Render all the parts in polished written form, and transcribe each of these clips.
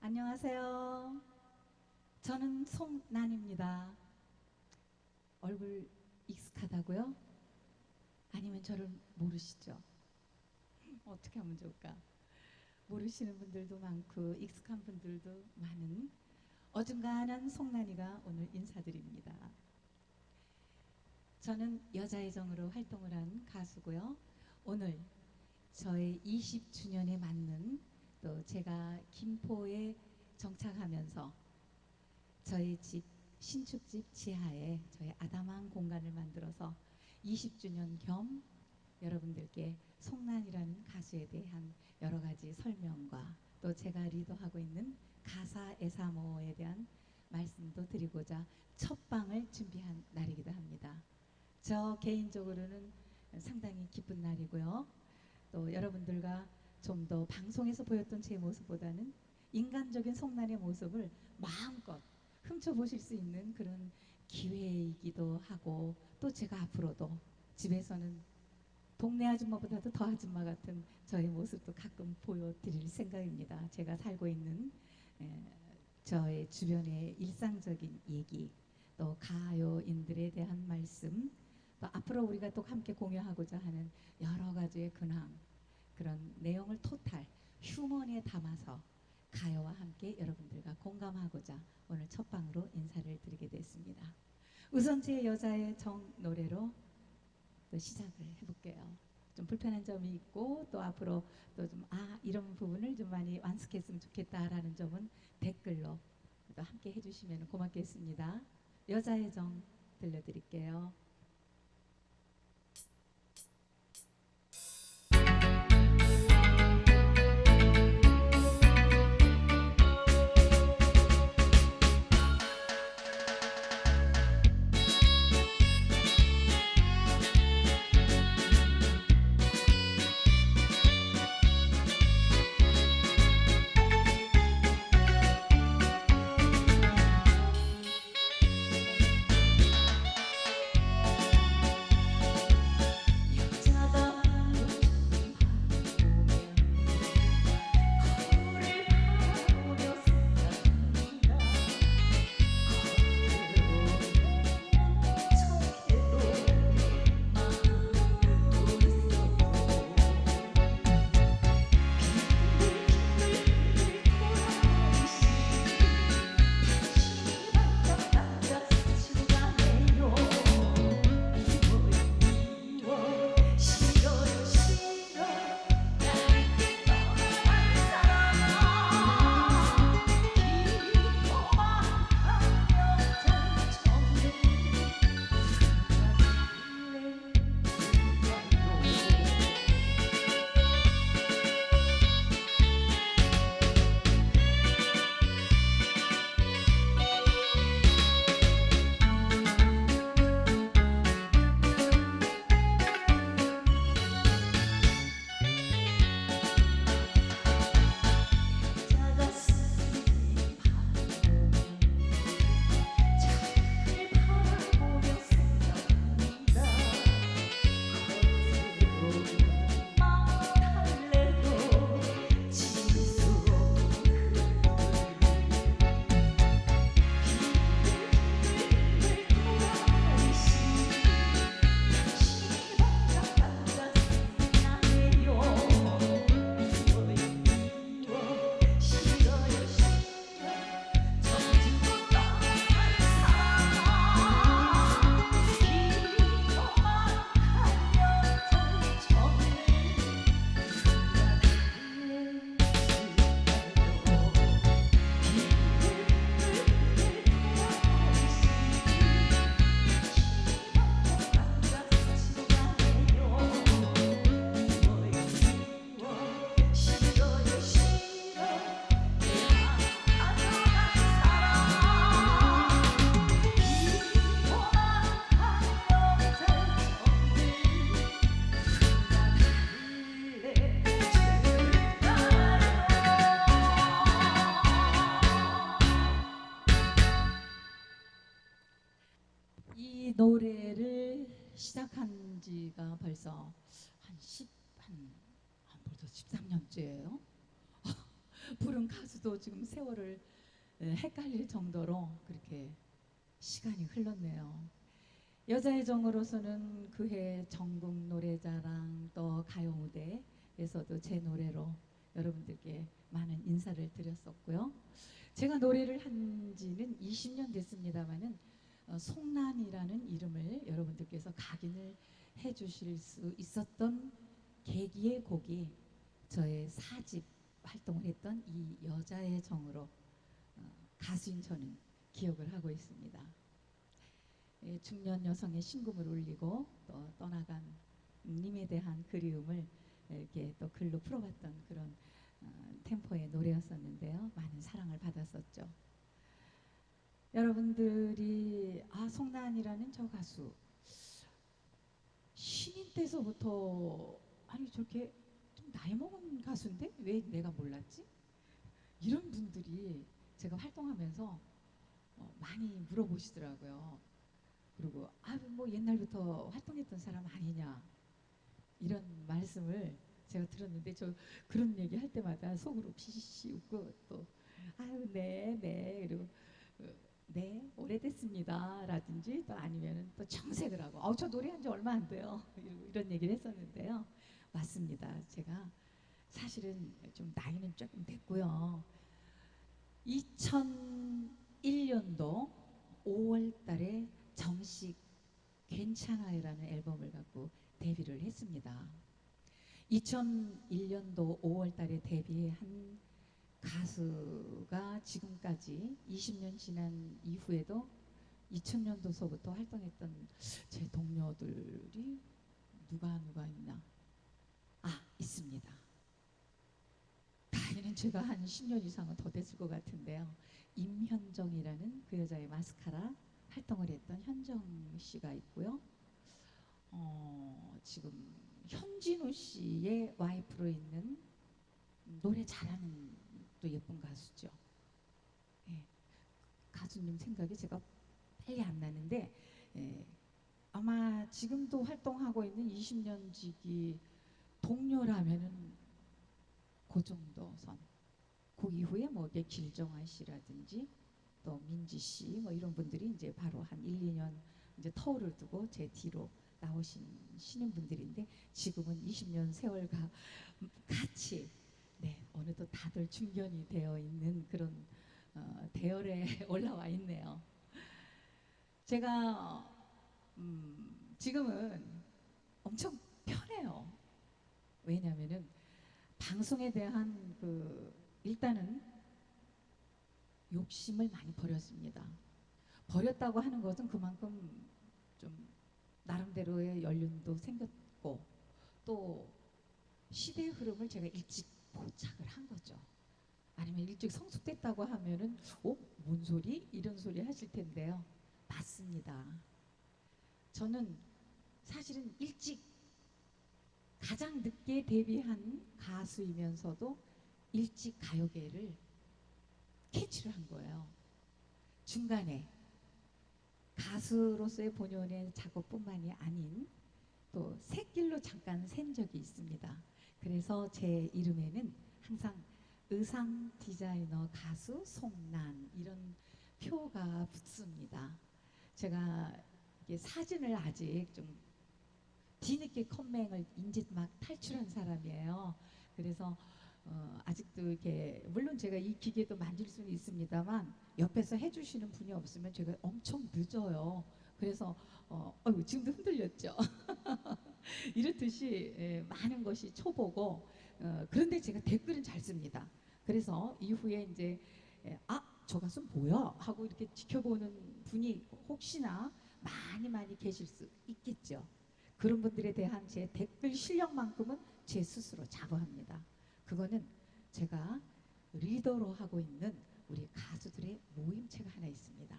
안녕하세요. 저는 송난입니다. 얼굴 익숙하다고요? 아니면 저를 모르시죠? 어떻게 하면 좋을까? 모르시는 분들도 많고 익숙한 분들도 많은 어중간한 송난이가 오늘 인사드립니다. 저는 여자의 정으로 활동을 한 가수고요. 오늘 저의 20주년에 맞는 또 제가 김포에 정착하면서 저희 집 신축집 지하에 저희 아담한 공간을 만들어서 20주년 겸 여러분들께 송난이라는 가수에 대한 여러 가지 설명과 또 제가 리더하고 있는 가사 애사모에 대한 말씀도 드리고자 첫방을 준비한 날이기도 합니다. 저 개인적으로는 상당히 기쁜 날이고요. 또 여러분들과 좀 더 방송에서 보였던 제 모습보다는 인간적인 송난의 모습을 마음껏 훔쳐보실 수 있는 그런 기회이기도 하고, 또 제가 앞으로도 집에서는 동네 아줌마보다도 더 아줌마 같은 저의 모습도 가끔 보여드릴 생각입니다. 제가 살고 있는 저의 주변의 일상적인 얘기, 또 가요인들에 대한 말씀, 또 앞으로 우리가 또 함께 공유하고자 하는 여러 가지의 근황, 그런 내용을 토탈 휴먼에 담아서 가요와 함께 여러분들과 공감하고자 오늘 첫 방으로 인사를 드리게 됐습니다. 우선 제 여자의 정 노래로 또 시작을 해볼게요. 좀 불편한 점이 있고 또 앞으로 또 좀 이런 부분을 좀 많이 완숙했으면 좋겠다라는 점은 댓글로 또 함께 해주시면 고맙겠습니다. 여자의 정 들려드릴게요. 이 노래를 시작한 지가 벌써 한 벌써 13년째예요. 부른 부르는 가수도 지금 세월을 헷갈릴 정도로 그렇게 시간이 흘렀네요. 여자의 정으로서는 그해 전국 노래자랑 또 가요 무대에서도 제 노래로 여러분들께 많은 인사를 드렸었고요. 제가 노래를 한 지는 20년 됐습니다마는 송란이라는 이름을 여러분들께서 각인을 해 주실 수 있었던 계기의 곡이 저의 4집 활동을 했던 이 여자의 정으로 가수인 저는 기억을 하고 있습니다. 중년 여성의 신금을 울리고 또 떠나간 님에 대한 그리움을 이렇게 또 글로 풀어봤던 그런 템포의 노래였었는데요. 많은 사랑을 받았었죠. 여러분들이 송나은이라는 저 가수 신인 때서부터 아니 저렇게 좀 나이 먹은 가수인데 왜 내가 몰랐지? 이런 분들이 제가 활동하면서 많이 물어보시더라고요. 그리고 뭐 옛날부터 활동했던 사람 아니냐 이런 말씀을 제가 들었는데 저 그런 얘기 할 때마다 속으로 피시 웃고 또 아유 네 그리고 네 오래됐습니다 라든지 또 아니면은 또 정색을 하고 저 노래한 지 얼마 안 돼요 이런 얘기를 했었는데요. 맞습니다. 제가 사실은 좀 나이는 조금 됐고요. 2001년도 5월 달에 정식 괜찮아요라는 앨범을 갖고 데뷔를 했습니다. 2001년도 5월 달에 데뷔한 가수가 지금까지 20년 지난 이후에도 2000년도서부터 활동했던 제 동료들이 누가 있나? 있습니다. 나이는 제가 한 10년 이상은 더 됐을 것 같은데요. 임현정이라는 그 여자의 마스카라 활동을 했던 현정 씨가 있고요. 지금 현진우 씨의 와이프로 있는 노래 잘하는 또 예쁜 가수죠. 예, 가수님 생각이 제가 빨리 안 나는데 아마 지금도 활동하고 있는 20년 지기 동료라면은 그 정도 선. 그 이후에 뭐 길정아 씨라든지 또 민지 씨 뭐 이런 분들이 이제 바로 한 1, 2년 이제 터울을 두고 제 뒤로 나오시는 분들인데 지금은 20년 세월과 같이 어느덧 다들 중견이 되어 있는 그런 대열에 올라와 있네요. 제가 지금은 엄청 편해요. 왜냐하면은 방송에 대한 일단은 욕심을 많이 버렸습니다. 버렸다고 하는 것은 그만큼 좀 나름대로의 연륜도 생겼고 또 시대의 흐름을 제가 일찍 포착을 한 거죠. 아니면 일찍 성숙됐다고 하면은 뭔 소리? 이런 소리 하실 텐데요. 맞습니다. 저는 사실은 일찍 가장 늦게 데뷔한 가수이면서도 일찍 가요계를 캐치를 한 거예요. 중간에 가수로서의 본연의 작업뿐만이 아닌 또 새길로 잠깐 샌 적이 있습니다. 그래서 제 이름에는 항상 의상 디자이너 가수 송난 이런 표가 붙습니다. 제가 사진을 아직 좀 뒤늦게 컴맹을 이제 막 탈출한 사람이에요. 그래서 아직도 이렇게 물론 제가 이 기계도 만질 수는 있습니다만 옆에서 해주시는 분이 없으면 제가 엄청 늦어요. 그래서 지금도 흔들렸죠. 이렇듯이 많은 것이 초보고 그런데 제가 댓글은 잘 씁니다. 그래서 이후에 이제 저 가수 뭐야 하고 이렇게 지켜보는 분이 혹시나 많이 계실 수 있겠죠. 그런 분들에 대한 제 댓글 실력만큼은 제 스스로 자부합니다. 그거는 제가 리더로 하고 있는 우리 가수들의 모임체가 하나 있습니다.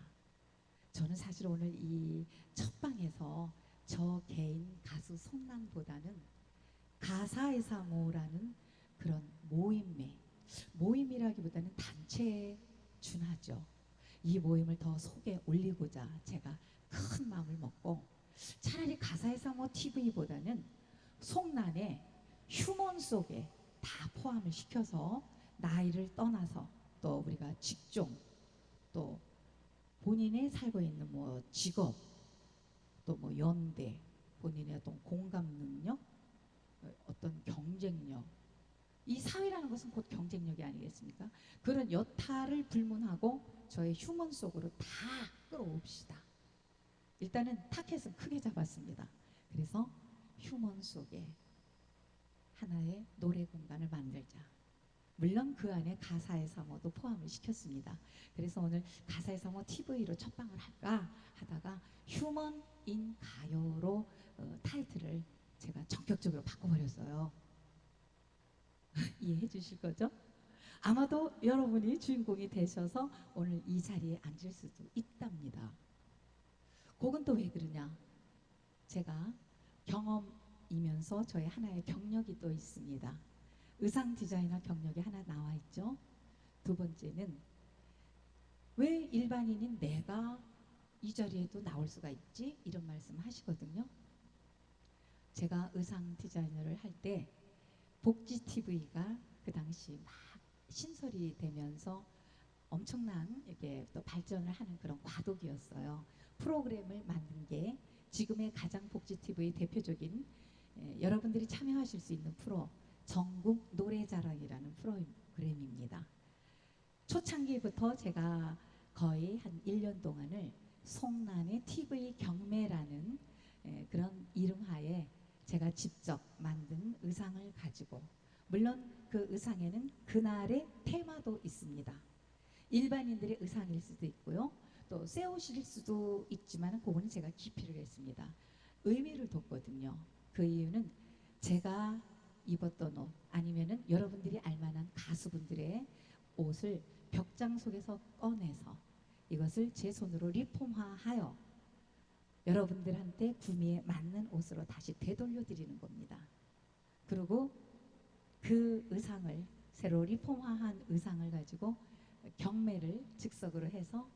저는 사실 오늘 이 첫방에서 저 개인 가수 송란보다는 가사의 사모라는 그런 모임이라기보다는 단체에 준하죠. 이 모임을 더 속에 올리고자 제가 큰 마음을 먹고 차라리 가사의 사모 TV보다는 송란의 휴먼 속에 다 포함을 시켜서 나이를 떠나서 또 우리가 직종, 또 본인의 살고 있는 뭐 직업, 또 뭐 연대, 본인의 어떤 공감 능력, 어떤 경쟁력, 이 사회라는 것은 곧 경쟁력이 아니겠습니까? 그런 여타를 불문하고 저의 휴먼 속으로 다 끌어옵시다. 일단은 타켓은 크게 잡았습니다. 그래서 휴먼 속에 하나의 노래 공간을 만들자. 물론 그 안에 가사의 사모도 포함을 시켰습니다. 그래서 오늘 가사의 사모 TV로 첫방을 할까 하다가 휴먼 인 가요로 타이틀을 제가 전격적으로 바꿔버렸어요. 이해해 주실 거죠? 아마도 여러분이 주인공이 되셔서 오늘 이 자리에 앉을 수도 있답니다. 곡은 또 왜 그러냐? 제가 경험이면서 저의 하나의 경력이 또 있습니다. 의상 디자이너 경력이 하나 나와 있죠. 두 번째는 왜 일반인인 내가 이 자리에도 나올 수가 있지? 이런 말씀 하시거든요. 제가 의상 디자이너를 할 때 복지 TV가 그 당시 막 신설이 되면서 엄청난 이렇게 또 발전을 하는 그런 과도기였어요. 프로그램을 만든 게 지금의 가장 복지 TV의 대표적인 여러분들이 참여하실 수 있는 프로 전국 노래자랑이라는 프로그램입니다. 초창기부터 제가 거의 한 1년 동안을 송란의 TV 경매라는 그런 이름하에 제가 직접 만든 의상을 가지고, 물론 그 의상에는 그날의 테마도 있습니다. 일반인들의 의상일 수도 있고요. 또 새 옷일 수도 있지만 그거는 제가 기피를 했습니다. 의미를 뒀거든요. 그 이유는 제가 입었던 옷 아니면은 여러분들이 알만한 가수분들의 옷을 벽장 속에서 꺼내서 이것을 제 손으로 리폼화하여 여러분들한테 구미에 맞는 옷으로 다시 되돌려 드리는 겁니다. 그리고 그 의상을 새로 리폼화한 의상을 가지고 경매를 즉석으로 해서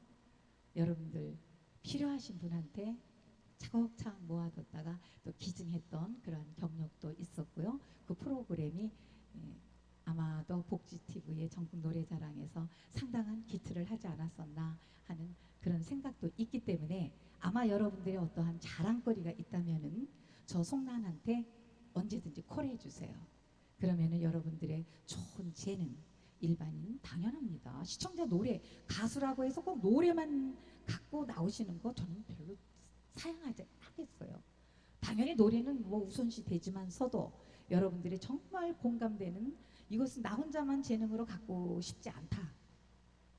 여러분들 필요하신 분한테 차곡차곡 모아뒀다가 또 기증했던 그런 경력도 있었고요. 그 프로그램이 아마도 복지TV의 전국 노래자랑에서 상당한 기트를 하지 않았었나 하는 그런 생각도 있기 때문에 아마 여러분들의 어떠한 자랑거리가 있다면은 저 송란한테 언제든지 콜해 주세요. 그러면은 여러분들의 좋은 재능, 일반인 당연합니다. 시청자 노래, 가수라고 해서 꼭 노래만 갖고 나오시는 거 저는 별로 사양하지 않겠어요. 당연히 노래는 뭐 우선시 되지만서도 여러분들이 정말 공감되는, 이것은 나 혼자만 재능으로 갖고 싶지 않다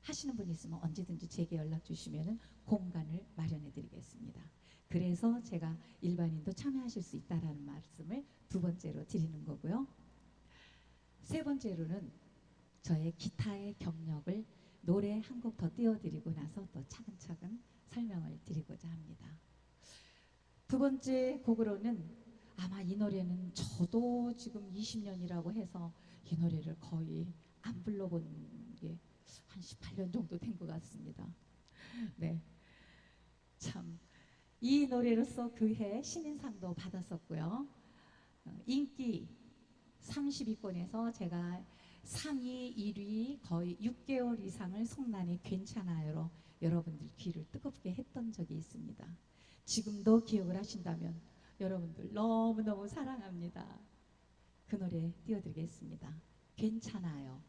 하시는 분이 있으면 언제든지 제게 연락 주시면 공간을 마련해 드리겠습니다. 그래서 제가 일반인도 참여하실 수 있다라는 말씀을 두 번째로 드리는 거고요. 세 번째로는 저의 기타의 경력을 노래 한 곡 더 띄워드리고 나서 또 차근차근 설명을 드리고자 합니다. 두 번째 곡으로는 아마 이 노래는 저도 지금 20년이라고 해서 이 노래를 거의 안 불러본 게 한 18년 정도 된 것 같습니다. 네, 참 이 노래로서 그해 신인상도 받았었고요. 인기 30위권에서 제가 상위 1위 거의 6개월 이상을 송란이 괜찮아요로 여러분들 귀를 뜨겁게 했던 적이 있습니다. 지금도 기억을 하신다면 여러분들 너무너무 사랑합니다. 그 노래 띄워드리겠습니다. 괜찮아요.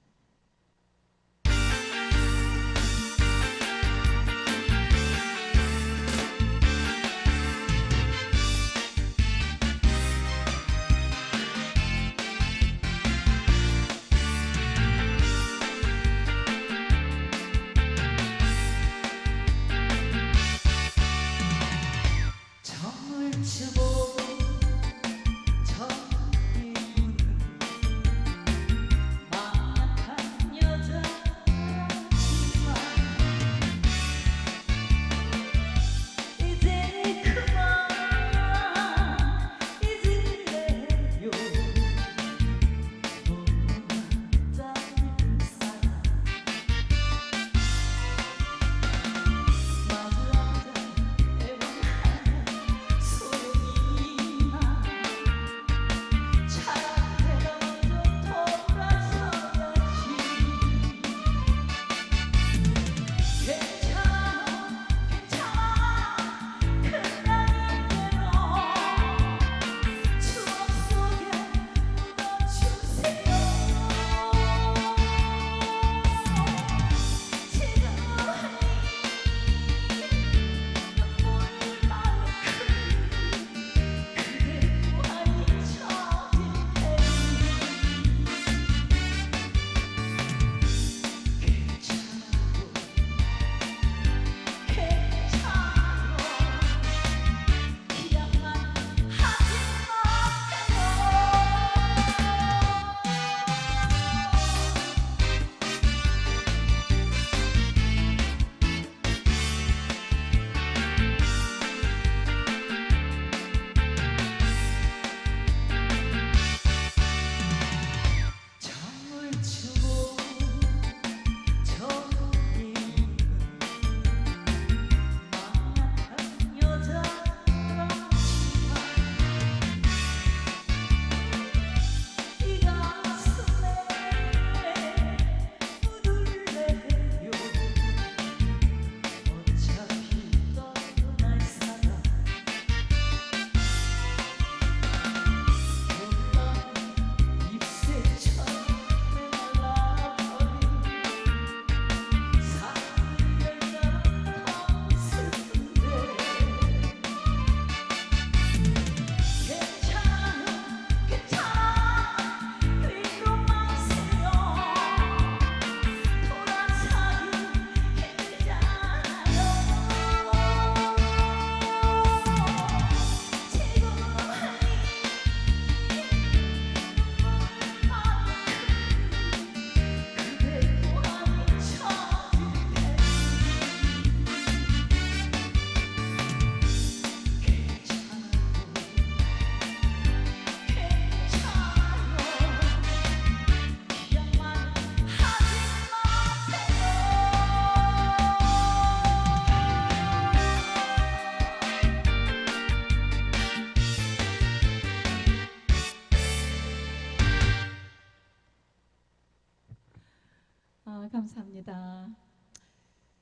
감사합니다.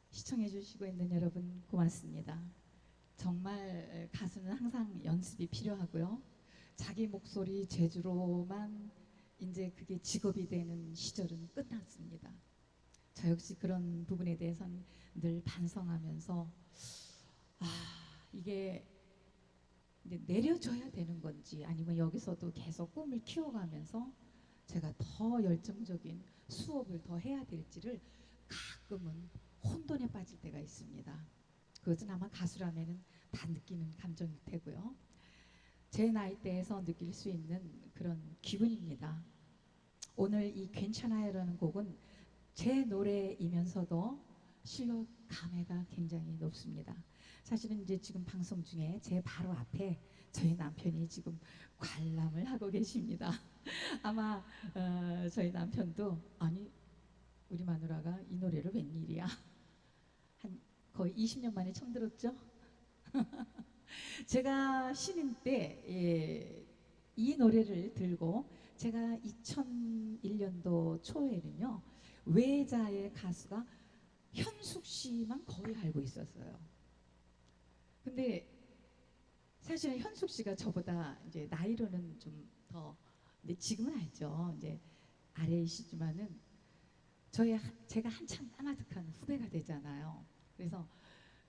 시청해 주시고 있는 여러분 고맙습니다. 정말 가수는 항상 연습이 필요하고요. 자기 목소리 제주로만 이제 그게 직업이 되는 시절은 끝났습니다. 저 역시 그런 부분에 대해서는 늘 반성하면서 이게 이제 내려줘야 되는 건지 아니면 여기서도 계속 꿈을 키워가면서 제가 더 열정적인 수업을 더 해야 될지를 가끔은 혼돈에 빠질 때가 있습니다. 그것은 아마 가수라면은 다 느끼는 감정일 테고요. 제 나이대에서 느낄 수 있는 그런 기분입니다. 오늘 이 괜찮아요라는 곡은 제 노래이면서도 실력 감회가 굉장히 높습니다. 사실은 이제 지금 방송 중에 제 바로 앞에 저희 남편이 지금 관람을 하고 계십니다. 아마 저희 남편도 아니 우리 마누라가 이 노래를 웬일이야 한 거의 20년 만에 처음 들었죠. 제가 신인 때 이 노래를 들고 제가 2001년도 초에는요 외자의 가수가 현숙 씨만 거의 알고 있었어요. 근데 사실은 현숙 씨가 저보다 이제 나이로는 좀 더, 근데 지금은 알죠. 이제 아래이시지만은 제가 한참 까마득한 후배가 되잖아요. 그래서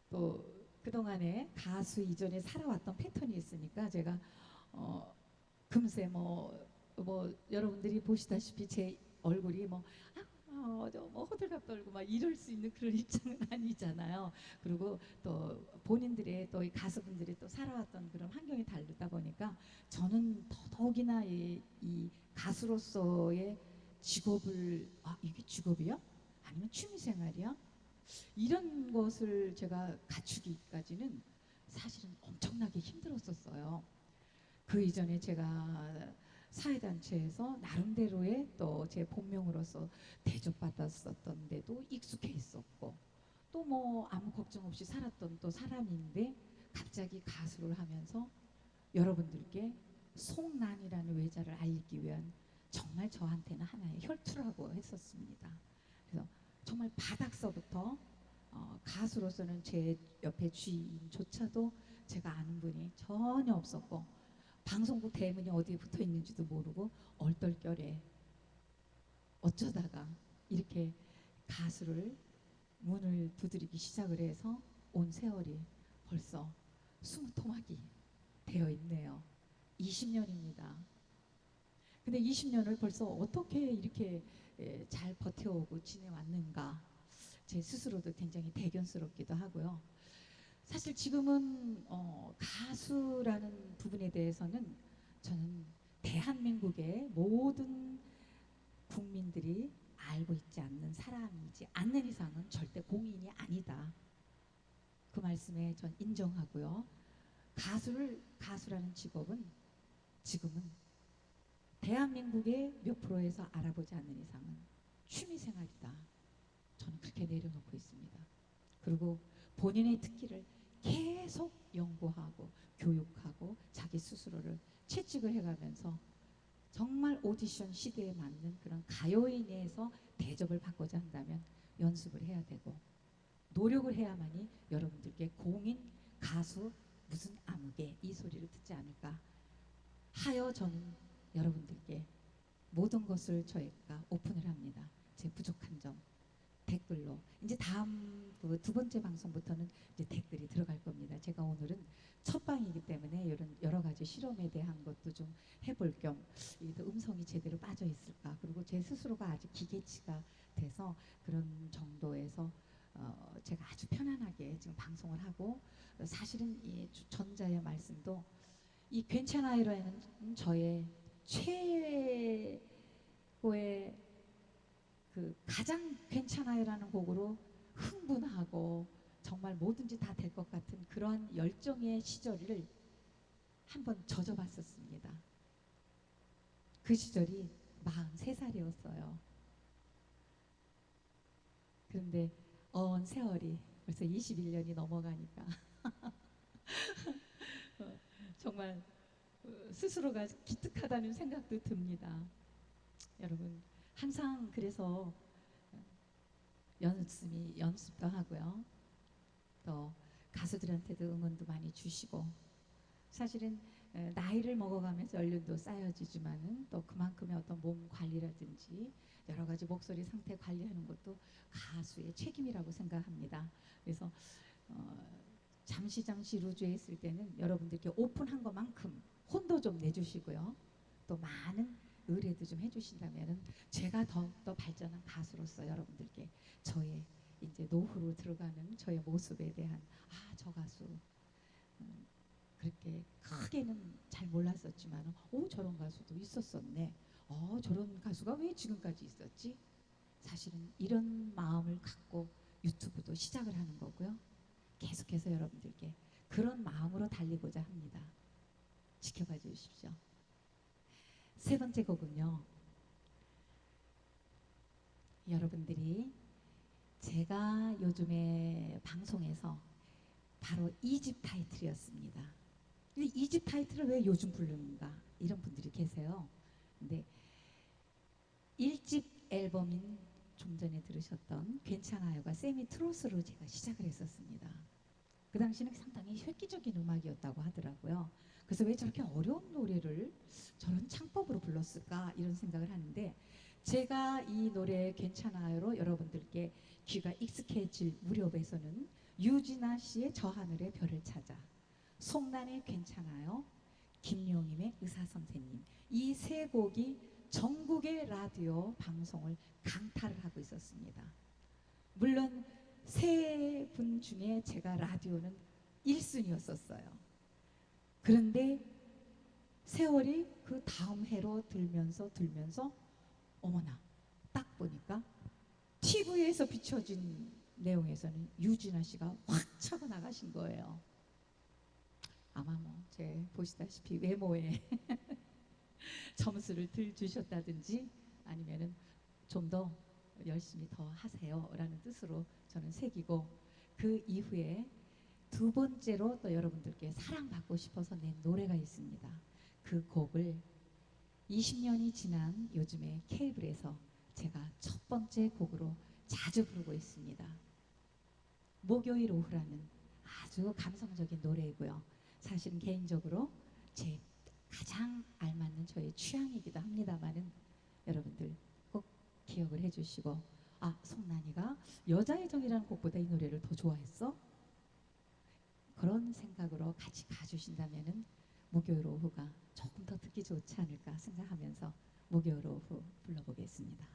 또 그동안에 가수 이전에 살아왔던 패턴이 있으니까 제가 금세 뭐 여러분들이 보시다시피 제 얼굴이 뭐 호들갑 떨고 막 이럴 수 있는 그런 입장은 아니잖아요. 그리고 또 본인들의 또 이 가수분들이 또 살아왔던 그런 환경이 다르다 보니까 저는 더더욱이나 이 가수로서의 직업을 이게 직업이야? 아니면 취미생활이야? 이런 것을 제가 갖추기까지는 사실은 엄청나게 힘들었었어요. 그 이전에 제가 사회단체에서 나름대로의 또 제 본명으로서 대접받았었던 데도 익숙해 있었고 또 뭐 아무 걱정 없이 살았던 또 사람인데 갑자기 가수를 하면서 여러분들께 송란이라는 외자를 알리기 위한 정말 저한테는 하나의 혈투라고 했었습니다. 그래서 정말 바닥서부터 가수로서는 제 옆에 주인조차도 제가 아는 분이 전혀 없었고 방송국 대문이 어디에 붙어 있는지도 모르고 얼떨결에 어쩌다가 이렇게 가수를 문을 두드리기 시작을 해서 온 세월이 벌써 20토막이 되어 있네요. 20년입니다. 근데 20년을 벌써 어떻게 이렇게 잘 버텨오고 지내왔는가 제 스스로도 굉장히 대견스럽기도 하고요. 사실 지금은 가수라는 부분에 대해서는 저는 대한민국의 모든 국민들이 알고 있지 않는 사람이지 않는 이상은 절대 공인이 아니다. 그 말씀에 전 인정하고요. 가수라는 직업은 지금은 대한민국의 몇 프로에서 알아보지 않는 이상은 취미생활이다. 저는 그렇게 내려놓고 있습니다. 그리고 본인의 특기를 계속 연구하고 교육하고 자기 스스로를 채찍을 해가면서 정말 오디션 시대에 맞는 그런 가요인에서 대접을 받고자 한다면 연습을 해야 되고 노력을 해야만이 여러분들께 공인 가수 무슨 아무개 이 소리를 듣지 않을까 하여 저는 여러분들께 모든 것을 저희가 오픈을 합니다. 제 부족한 점 댓글로 이제 다음 그 두 번째 방송부터는 이제 댓글이 들어갈 겁니다. 제가 오늘은 첫 방이기 때문에 이런 여러 가지 실험에 대한 것도 좀 해볼 겸 음성이 제대로 빠져 있을까 그리고 제 스스로가 아직 기계치가 돼서 그런 정도에서 제가 아주 편안하게 지금 방송을 하고 사실은 이 전자의 말씀도 이 괜찮아요라는 저의 최고의 그 가장 괜찮아요라는 곡으로 흥분하고 정말 뭐든지 다 될 것 같은 그러한 열정의 시절을 한번 젖어봤었습니다. 그 시절이 43살이었어요. 그런데 세월이 벌써 21년이 넘어가니까 정말 스스로가 기특하다는 생각도 듭니다. 여러분 항상 그래서 연습도 하고요. 또 가수들한테도 응원도 많이 주시고 사실은 나이를 먹어가면서 연륜도 쌓여지지만은 또 그만큼의 어떤 몸 관리라든지 여러 가지 목소리 상태 관리하는 것도 가수의 책임이라고 생각합니다. 그래서 잠시 루즈에 있을 때는 여러분들께 오픈한 것만큼 혼도 좀 내주시고요. 또 많은 의뢰도 좀 해주신다면은 제가 더욱더 발전한 가수로서 여러분들께 저의 이제 노후로 들어가는 저의 모습에 대한 저 가수 그렇게 크게는 잘 몰랐었지만 저런 가수도 있었었네. 저런 가수가 왜 지금까지 있었지? 사실은 이런 마음을 갖고 유튜브도 시작을 하는 거고요. 계속해서 여러분들께 그런 마음으로 달리고자 합니다. 지켜봐 주십시오. 세 번째 곡은요. 여러분들이 제가 요즘에 방송에서 바로 2집 타이틀이었습니다. 근데 2집 타이틀을 왜 요즘 부르는가 이런 분들이 계세요. 근데 1집 앨범인 좀 전에 들으셨던 괜찮아요가 세미 트로트로 제가 시작을 했었습니다. 그 당시는 상당히 획기적인 음악이었다고 하더라고요. 그래서 왜 저렇게 어려운 노래를 저런 창법으로 불렀을까 이런 생각을 하는데 제가 이 노래 괜찮아요로 여러분들께 귀가 익숙해질 무렵에서는 유진아 씨의 저 하늘의 별을 찾아, 송란의 괜찮아요, 김용임의 의사선생님 이 세 곡이 전국의 라디오 방송을 강타를 하고 있었습니다. 물론 세 분 중에 제가 라디오는 1순위였었어요. 그런데 세월이 그 다음 해로 들면서 어머나 딱 보니까 TV에서 비춰진 내용에서는 유진아 씨가 확 차고 나가신 거예요. 아마 제 보시다시피 외모에 점수를 들 주셨다든지 아니면은 좀 더 열심히 더 하세요라는 뜻으로 저는 새기고 그 이후에 두 번째로 또 여러분들께 사랑받고 싶어서 낸 노래가 있습니다. 그 곡을 20년이 지난 요즘에 케이블에서 제가 첫 번째 곡으로 자주 부르고 있습니다. 목요일 오후라는 아주 감성적인 노래이고요. 사실은 개인적으로 제 가장 알맞는 저의 취향이기도 합니다만은 여러분들 꼭 기억을 해주시고 송란이가 여자의 정이라는 곡보다 이 노래를 더 좋아했어? 그런 생각으로 같이 가주신다면은 목요일 오후가 조금 더 듣기 좋지 않을까 생각하면서 목요일 오후 불러보겠습니다.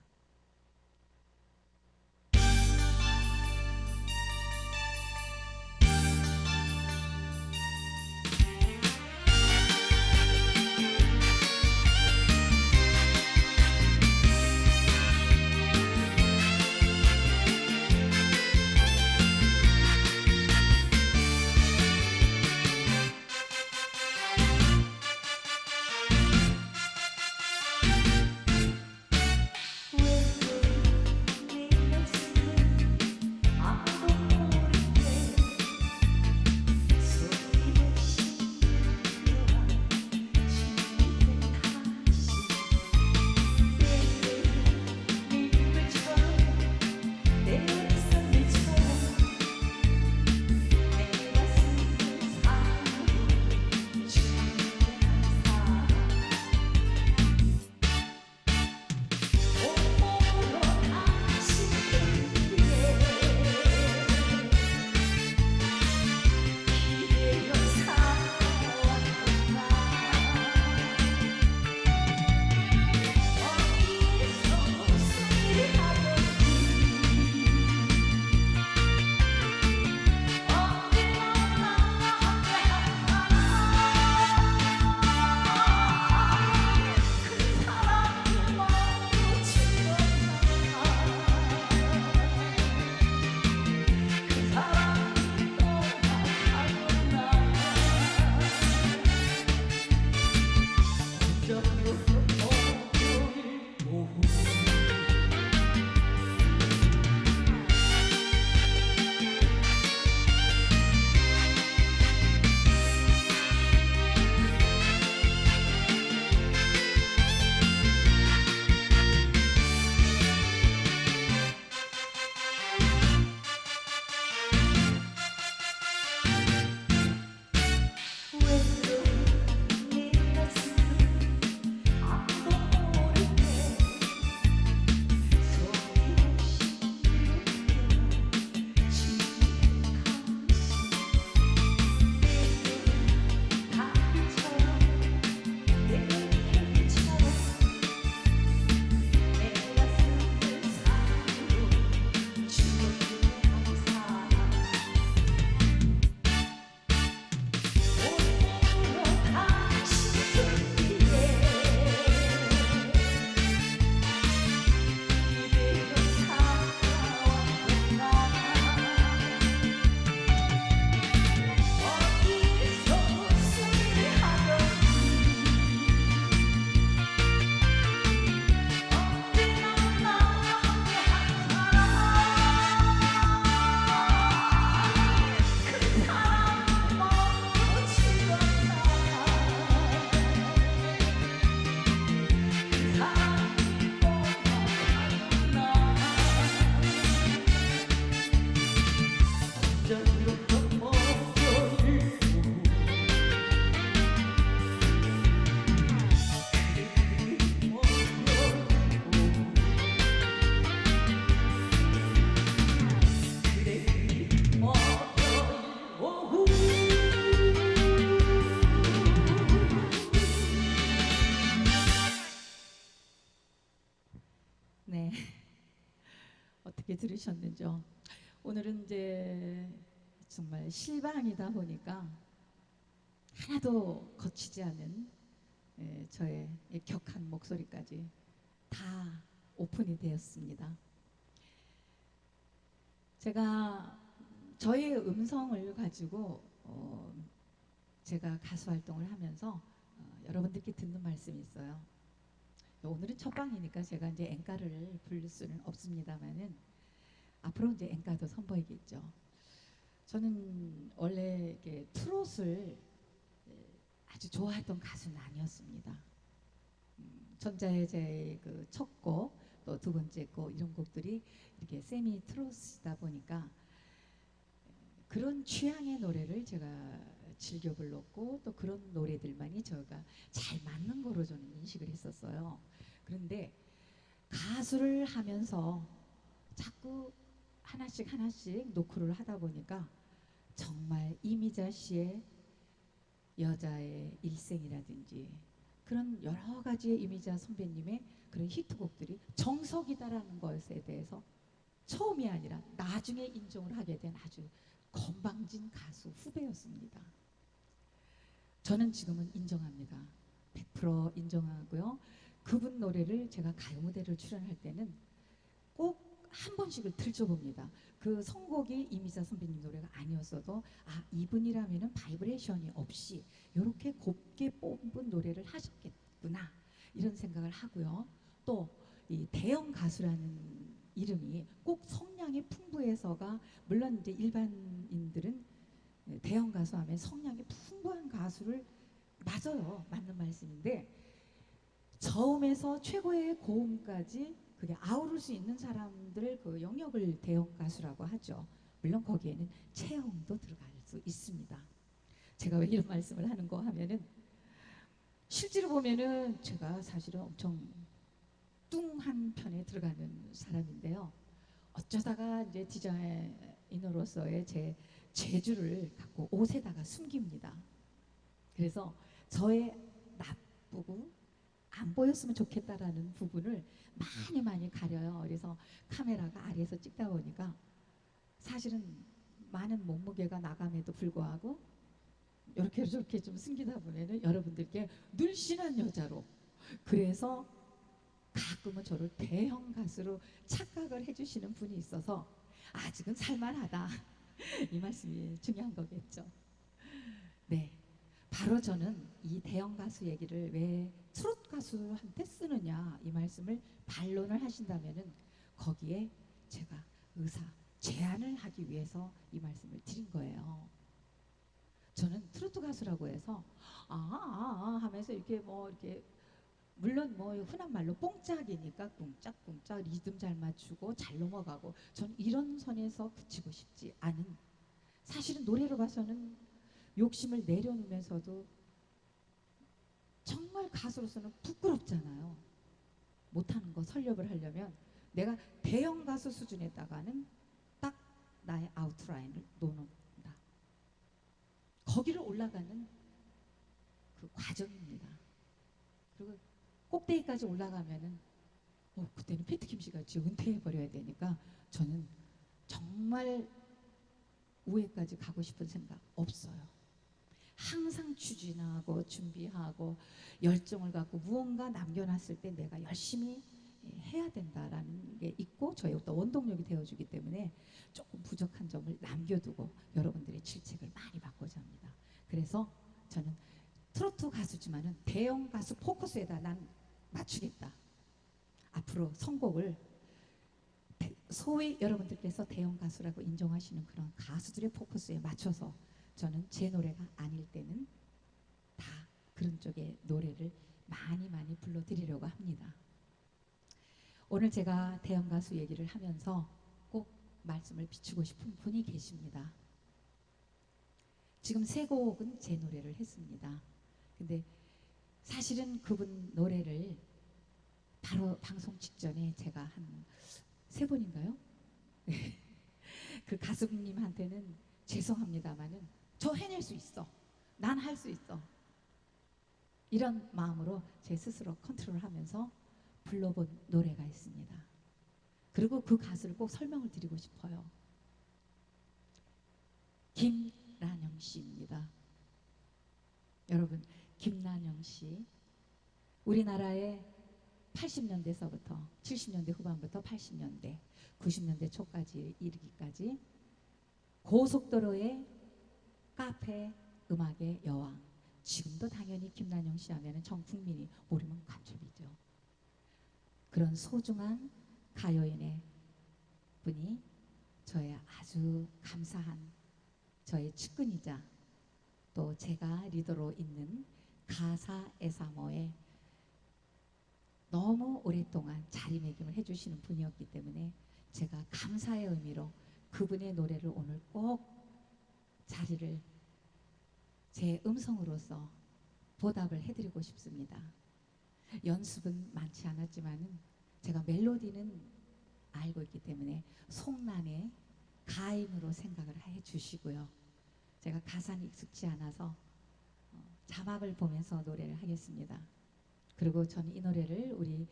어떻게 들으셨는지요? 오늘은 이제 정말 실방이다 보니까 하나도 거치지 않은 저의 이 격한 목소리까지 다 오픈이 되었습니다. 제가 저의 음성을 가지고 제가 가수 활동을 하면서 여러분들께 듣는 말씀이 있어요. 오늘은 첫 방이니까 제가 이제 엔가를 부를 수는 없습니다만은 앞으로 이제 엔가도 선보이겠죠. 저는 원래 이렇게 트롯을 아주 좋아했던 가수는 아니었습니다. 전자의 그 첫 곡, 또 두 번째 곡 이런 곡들이 이렇게 세미 트롯이다 보니까 그런 취향의 노래를 제가 즐겨 불렀고 또 그런 노래들만이 저가 잘 맞는 거로 저는 인식을 했었어요. 그런데 가수를 하면서 자꾸 하나씩 하나씩 노크를 하다 보니까 정말 이미자 씨의 여자의 일생이라든지 그런 여러 가지의 이미자 선배님의 그런 히트곡들이 정석이다라는 것에 대해서 처음이 아니라 나중에 인정을 하게 된 아주 건방진 가수 후배였습니다. 저는 지금은 인정합니다. 100% 인정하고요. 그분 노래를 제가 가요 무대를 출연할 때는 꼭 한 번씩을 들춰봅니다. 그 선곡이 이미자 선배님 노래가 아니었어도 아 이분이라면은 바이브레이션이 없이 이렇게 곱게 뽑은 노래를 하셨겠구나 이런 생각을 하고요. 또 이 대형 가수라는 이름이 꼭 성량이 풍부해서가 물론 이제 일반인들은 대형 가수 하면 성량이 풍부한 가수를 맞아요. 맞는 말씀인데 저음에서 최고의 고음까지 그게 아우를 수 있는 사람들 그 영역을 대형 가수라고 하죠. 물론 거기에는 체형도 들어갈 수 있습니다. 제가 왜 이런 말씀을 하는 거 하면은 실제로 보면은 제가 사실은 엄청 뚱한 편에 들어가는 사람인데요. 어쩌다가 이제 디자이너로서의 제 재주를 갖고 옷에다가 숨깁니다. 그래서 저의 나쁘고 안 보였으면 좋겠다라는 부분을 많이 가려요. 그래서 카메라가 아래에서 찍다 보니까 사실은 많은 몸무게가 나감에도 불구하고 이렇게 저렇게 좀 숨기다 보면은 여러분들께 늘씬한 여자로 그래서 가끔은 저를 대형 가수로 착각을 해주시는 분이 있어서 아직은 살만하다 이 말씀이 중요한 거겠죠. 네. 바로 저는 이 대형 가수 얘기를 왜 트롯 가수한테 쓰느냐 이 말씀을 반론을 하신다면은 거기에 제가 의사 제안을 하기 위해서 이 말씀을 드린 거예요. 저는 트로트 가수라고 해서 하면서 이렇게 뭐 이렇게 물론 뭐 흔한 말로 뽕짝이니까 꿍짝꿍짝 리듬 잘 맞추고 잘 넘어가고 전 이런 선에서 그치고 싶지 않은 사실은 노래로 봐서는 욕심을 내려놓으면서도 정말 가수로서는 부끄럽잖아요. 못하는 거 설립을 하려면 내가 대형 가수 수준에다가는 딱 나의 아웃라인을 놓는다. 거기를 올라가는 그 과정입니다. 그리고 꼭대기까지 올라가면은 그때는 피트김 씨가 은퇴해 버려야 되니까 저는 정말 우회까지 가고 싶은 생각 없어요. 항상 추진하고 준비하고 열정을 갖고 무언가 남겨놨을 때 내가 열심히 해야 된다라는 게 있고 저의 또 원동력이 되어주기 때문에 조금 부족한 점을 남겨두고 여러분들의 질책을 많이 받고자 합니다. 그래서 저는 트로트 가수지만은 대형 가수 포커스에다 난 맞추겠다. 앞으로 선곡을 소위 여러분들께서 대형 가수라고 인정하시는 그런 가수들의 포커스에 맞춰서 저는 제 노래가 아닐 때는 다 그런 쪽의 노래를 많이 불러드리려고 합니다. 오늘 제가 대형 가수 얘기를 하면서 꼭 말씀을 비추고 싶은 분이 계십니다. 지금 세 곡은 제 노래를 했습니다. 근데 사실은 그분 노래를 바로 방송 직전에 제가 한 3번인가요? 그 가수님한테는 죄송합니다만은 저 해낼 수 있어. 난 할 수 있어. 이런 마음으로 제 스스로 컨트롤하면서 불러본 노래가 있습니다. 그리고 그 가수를 꼭 설명을 드리고 싶어요. 김란영 씨입니다. 여러분, 김란영 씨 우리나라의 80년대서부터 70년대 후반부터 80년대 90년대 초까지 이르기까지 고속도로의 카페 음악의 여왕, 지금도 당연히 김란영 씨 하면 전 국민이 모르면 감점이죠. 그런 소중한 가요인의 분이 저의 아주 감사한 저의 측근이자 또 제가 리더로 있는 가사 애사모의 너무 오랫동안 자리매김을 해주시는 분이었기 때문에 제가 감사의 의미로 그분의 노래를 오늘 꼭 자리를 제 음성으로서 보답을 해드리고 싶습니다. 연습은 많지 않았지만은 제가 멜로디는 알고 있기 때문에 송란의 가인으로 생각을 해주시고요. 제가 가사는 익숙지 않아서 자막을 보면서 노래를 하겠습니다. 그리고 저는 이 노래를 우리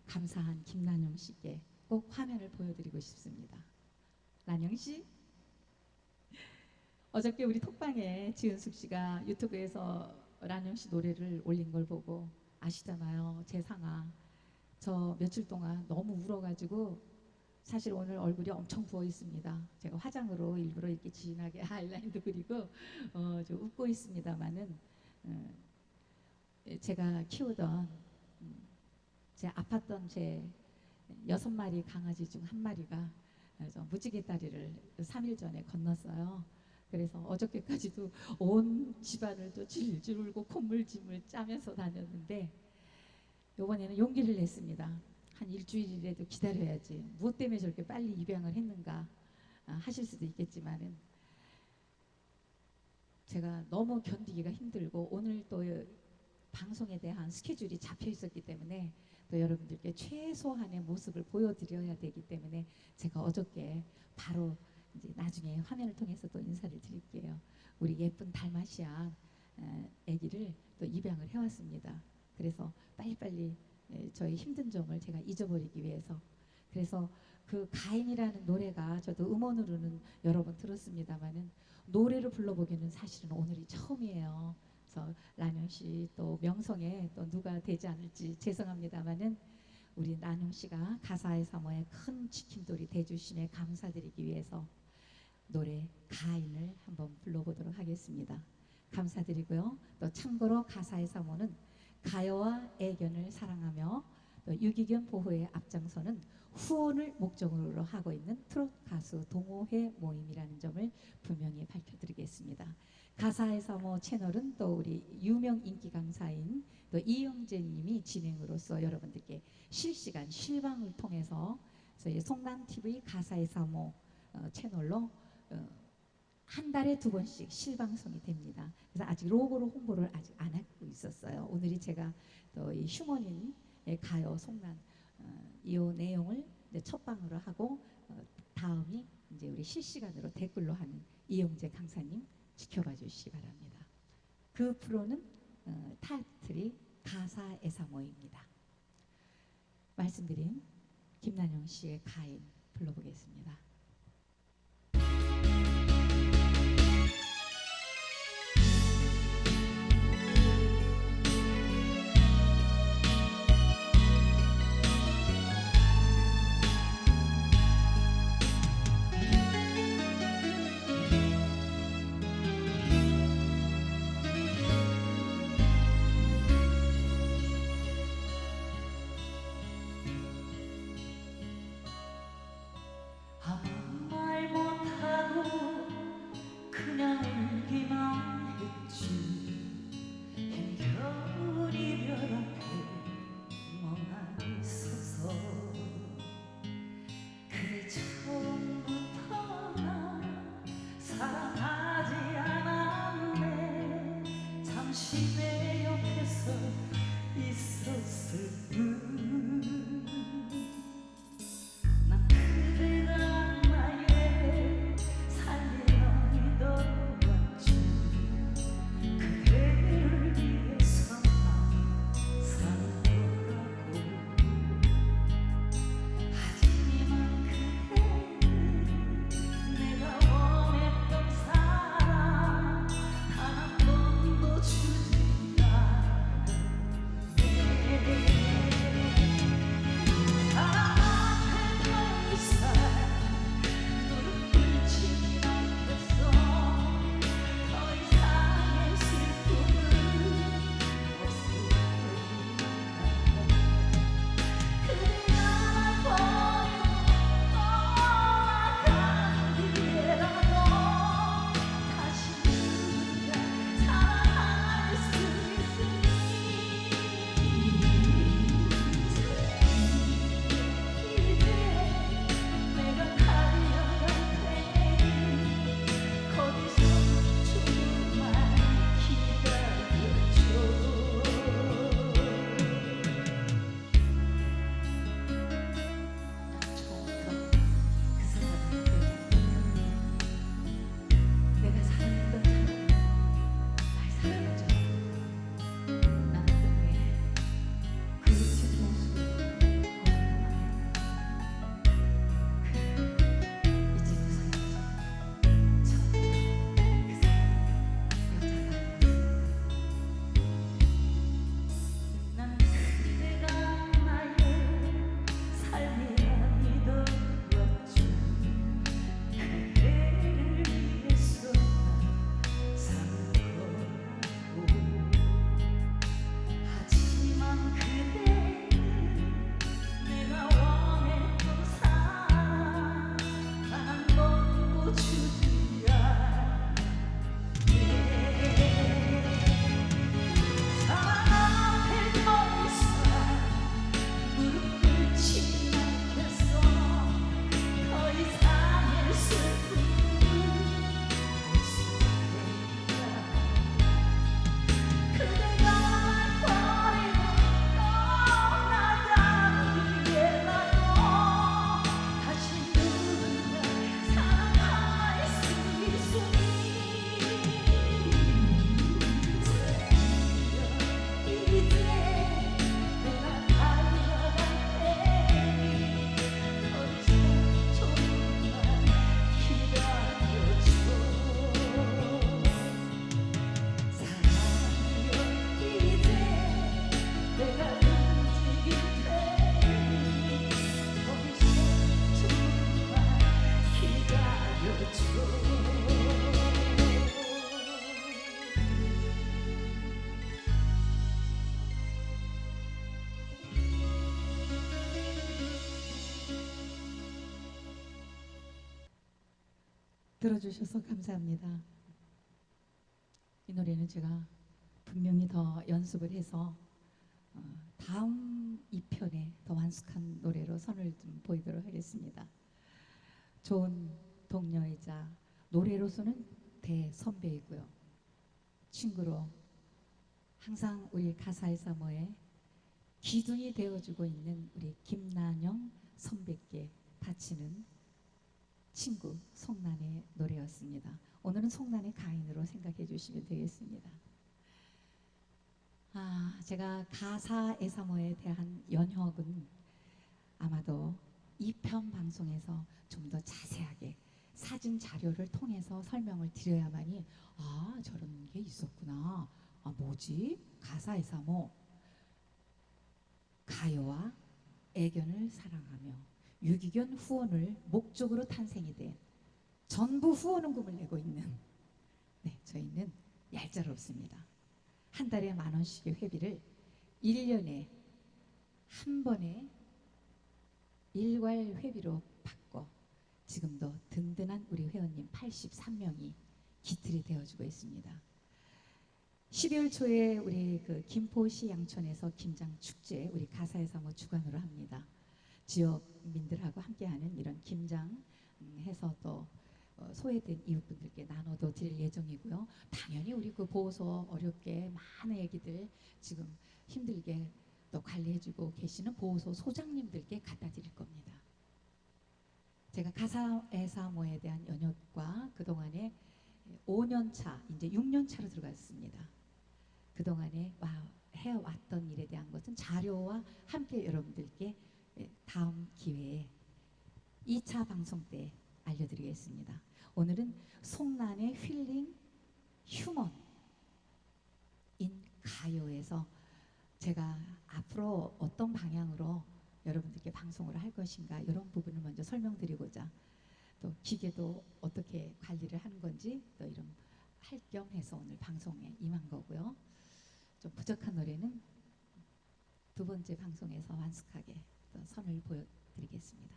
감사한 김란영 씨께 꼭 화면을 보여드리고 싶습니다. 란영 씨, 어저께 우리 톡방에 지은숙 씨가 유튜브에서 란영 씨 노래를 올린 걸 보고 아시잖아요. 제 상아. 저 며칠 동안 너무 울어가지고 사실 오늘 얼굴이 엄청 부어 있습니다. 제가 화장으로 일부러 이렇게 진하게 아이라인도 그리고 좀 웃고 있습니다만은 제가 키우던 제 아팠던 제 6마리 강아지 중 한 마리가 무지개 다리를 3일 전에 건넜어요. 그래서 어저께까지도 온 집안을 또 질질 울고 콧물짐을 짜면서 다녔는데 이번에는 용기를 냈습니다. 한 일주일이라도 기다려야지. 무엇 때문에 저렇게 빨리 입양을 했는가 하실 수도 있겠지만은 제가 너무 견디기가 힘들고 오늘 또 방송에 대한 스케줄이 잡혀 있었기 때문에 또 여러분들께 최소한의 모습을 보여드려야 되기 때문에 제가 어저께 바로 이제 나중에 화면을 통해서 또 인사를 드릴게요. 우리 예쁜 달마시안 아기를 또 입양을 해왔습니다. 그래서 빨리빨리 저희 힘든 점을 제가 잊어버리기 위해서 그래서 그 가인이라는 노래가 저도 음원으로는 여러 번 들었습니다만은 노래를 불러보기는 사실은 오늘이 처음이에요. 그래서 란영 씨 또 명성에 또 누가 되지 않을지 죄송합니다만은 우리 란영 씨가 가사의 사모에 큰 지킴돌이 돼주심에 감사드리기 위해서 노래 가인을 한번 불러보도록 하겠습니다. 감사드리고요. 또 참고로 가사의 사모는 가요와 애견을 사랑하며 또 유기견 보호에 앞장서는 후원을 목적으로 하고 있는 트롯 가수 동호회 모임이라는 점을 분명히 밝혀드리겠습니다. 가사의 사모 채널은 또 우리 유명 인기 강사인 또 이영재 님이 진행으로서 여러분들께 실시간 실방을 통해서 저희 송란TV 가사의 사모 채널로 한 달에 2번씩 실방송이 됩니다. 그래서 아직 로고로 홍보를 아직 안 하고 있었어요. 오늘이 제가 또 이 휴먼인 가요 송란 이 내용을 이제 첫 방으로 하고 다음이 이제 우리 실시간으로 댓글로 하는 이영재 강사님 지켜봐 주시기 바랍니다. 그 프로는 타이틀이 가사 애사모입니다. 말씀드린 김란영 씨의 가인 불러보겠습니다. 들어주셔서 감사합니다. 이 노래는 제가 분명히 더 연습을 해서 다음 2편에 더 완숙한 노래로 선을 좀 보이도록 하겠습니다. 좋은 동료이자 노래로서는 대선배이고요. 친구로 항상 우리 가사의 사모에 기둥이 되어주고 있는 우리 김난영 선배께 바치는 친구 송난의 노래였습니다. 오늘은 송난의 가인으로 생각해 주시면 되겠습니다. 제가 가사 애사모에 대한 연혁은 아마도 2편 방송에서 좀 더 자세하게 사진 자료를 통해서 설명을 드려야만이 저런 게 있었구나. 뭐지? 가사 애사모 가요와 애견을 사랑하며 유기견 후원을 목적으로 탄생이 된 전부 후원은 꿈을 내고 있는 저희는 얄짤없습니다. 한 달에 10,000원씩의 회비를 1년에 한 번에 일괄 회비로 받고 지금도 든든한 우리 회원님 83명이 기틀이 되어주고 있습니다. 12월 초에 우리 김포시 양천에서 김장 축제 우리 가사의 사모 주관으로 합니다. 지역민들하고 함께하는 이런 김장 해서 또 소외된 이웃분들께 나눠도 드릴 예정이고요. 당연히 우리 보호소 어렵게 많은 애기들 지금 힘들게 또 관리해주고 계시는 보호소 소장님들께 갖다 드릴 겁니다. 제가 가사의 사모에 대한 연혁과 그동안에 5년차 이제 6년차로 들어갔습니다. 그동안에 해왔던 일에 대한 것은 자료와 함께 여러분들께 다음 기회에 2차 방송 때 알려드리겠습니다. 오늘은 송난의 힐링 휴먼 인 가요에서 제가 앞으로 어떤 방향으로 여러분들께 방송을 할 것인가 이런 부분을 먼저 설명드리고자 또 기계도 어떻게 관리를 하는 건지 또 이런 할 겸 해서 오늘 방송에 임한 거고요. 좀 부족한 노래는 두 번째 방송에서 완숙하게 또 선을 보여드리겠습니다.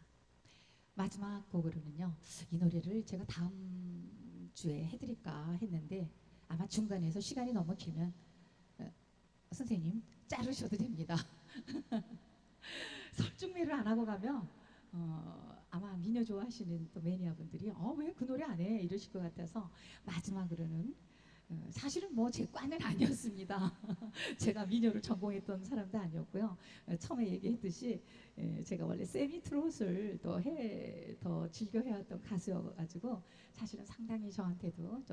마지막 곡으로는요. 이 노래를 제가 다음 주에 해드릴까 했는데 아마 중간에서 시간이 너무 길면 선생님 자르셔도 됩니다. 설중매를 안 하고 가면 아마 민요 좋아하시는 또 매니아분들이 왜 그 노래 안 해? 이러실 것 같아서 마지막으로는 사실은 뭐 제 과는 아니었습니다. 제가 민요를 전공했던 사람도 아니었고요. 처음에 얘기했듯이 제가 원래 세미 트롯을 더 즐겨 해왔던 가수여가지고 사실은 상당히 저한테도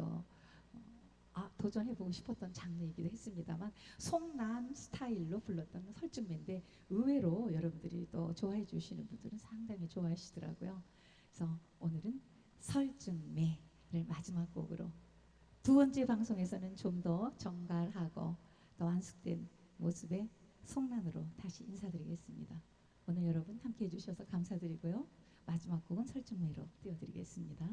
도전해보고 싶었던 장르이기도 했습니다만 송난 스타일로 불렀던 설중매인데 의외로 여러분들이 또 좋아해 주시는 분들은 상당히 좋아하시더라고요. 그래서 오늘은 설중매를 마지막 곡으로 두 번째 방송에서는 좀 더 정갈하고 더 완숙된 모습의 송난으로 다시 인사드리겠습니다. 오늘 여러분 함께해 주셔서 감사드리고요. 마지막 곡은 설중매로 띄워드리겠습니다.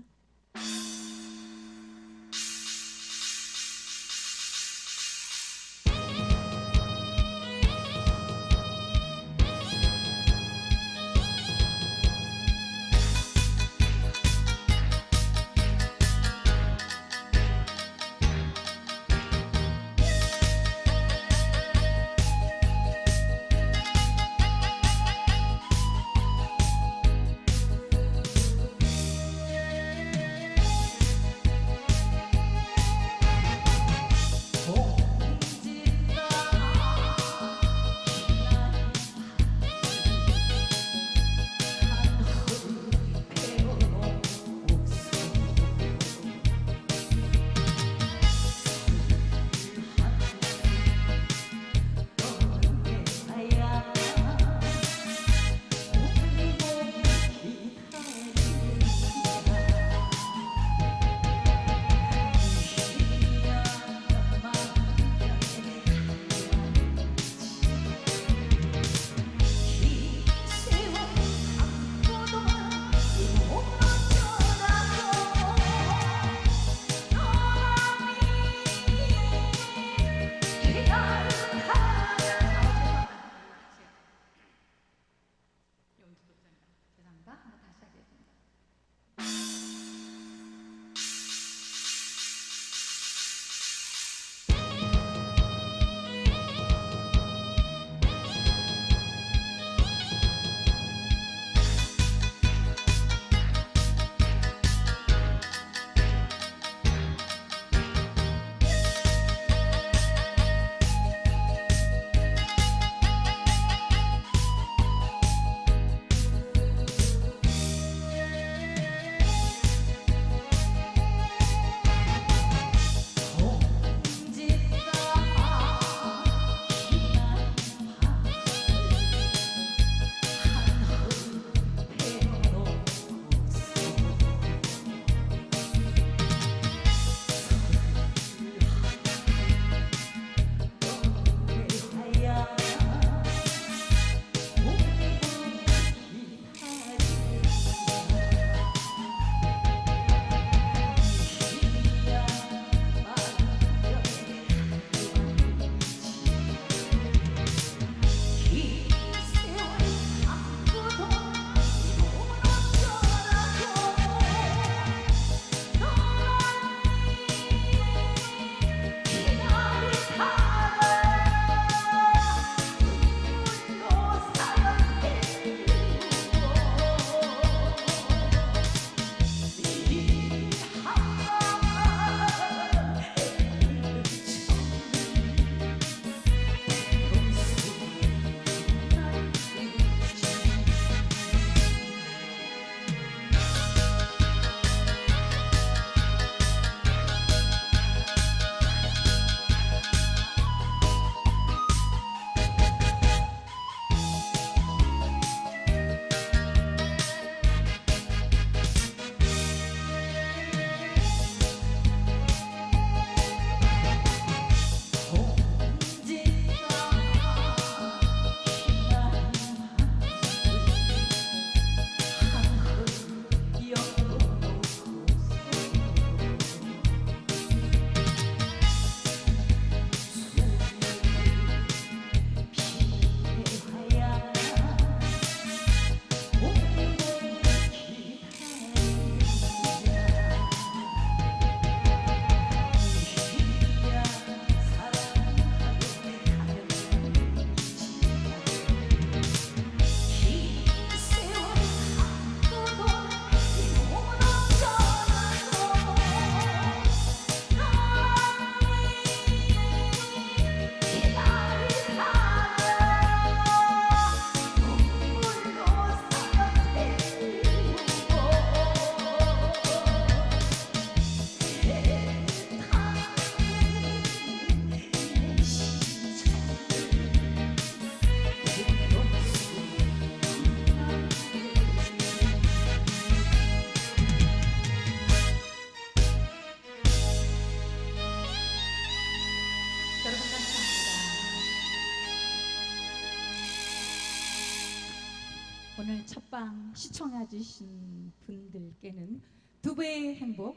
오늘 첫방 시청해 주신 분들께는 두 배의 행복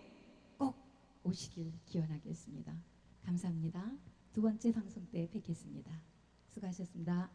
꼭 오시길 기원하겠습니다. 감사합니다. 두 번째 방송 때 뵙겠습니다. 수고하셨습니다.